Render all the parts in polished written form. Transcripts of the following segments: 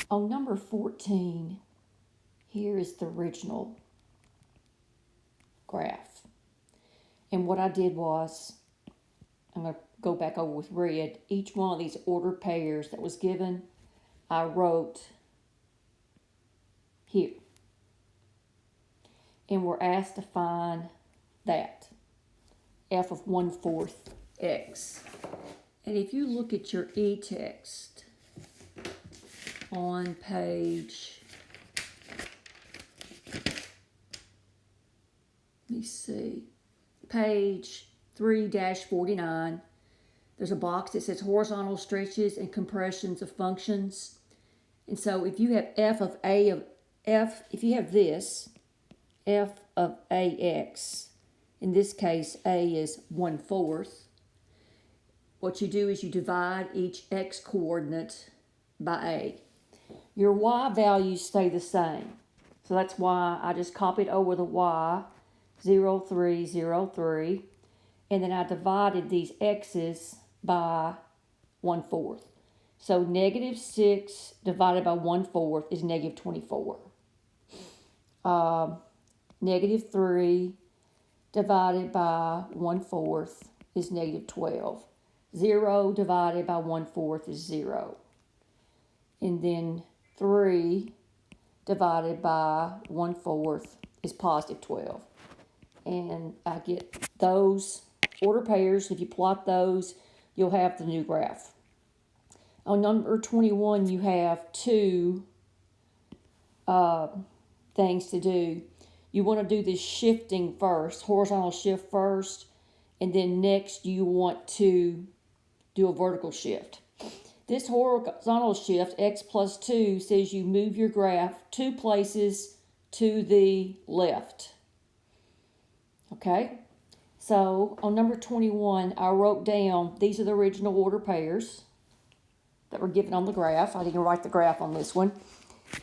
On number 14, here is the original graph. And what I did was, I'm going to go back over with red. Each one of these ordered pairs that was given, I wrote here. And we're asked to find that, f of 1/4 x. And if you look at your e-text on page, let me see, page 3-49, there's a box that says horizontal stretches and compressions of functions. And so if you have f of a of f, if you have this, f of ax, in this case a is 1/4, what you do is you divide each x coordinate by a. Your y values stay the same. So that's why I just copied over the y, 0, 3, 0, 3, and then I divided these x's by 1/4. So -6 divided by 1/4 is -24. -3 divided by 1/4 is -12. 0 divided by 1/4 is 0. And then 3 divided by 1/4 is +12. And I get those order pairs. If you plot those, you'll have the new graph. On number 21, you have two things to do. You want to do this shifting first, horizontal shift first, and then next you want to do a vertical shift. This horizontal shift, x plus 2, says you move your graph 2 places to the left. Okay? So on number 21, I wrote down, these are the original order pairs that were given on the graph. I didn't write the graph on this one.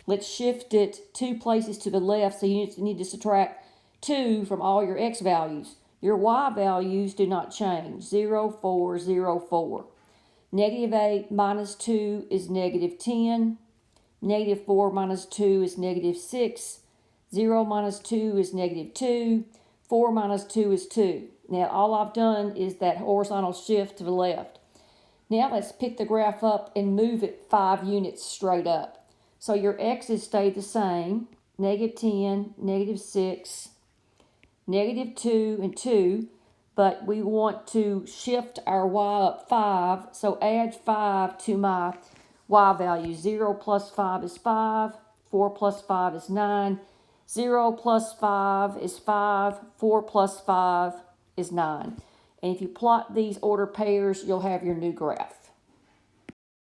Let's shift it 2 places to the left, so you need to subtract 2 from all your x values. Your y values do not change, 0, 4, 0, 4. -8 minus 2 is -10. -4 minus 2 is -6. 0 minus 2 is -2. 4 minus 2 is 2. Now all I've done is that horizontal shift to the left. Now let's pick the graph up and move it 5 units straight up. So your x's stay the same, -10, -6, -2, and 2, but we want to shift our y up 5, so add 5 to my y value. 0 plus 5 is 5, 4 plus 5 is 9, 0 plus 5 is 5, 4 plus 5 is 9. And if you plot these order pairs, you'll have your new graph.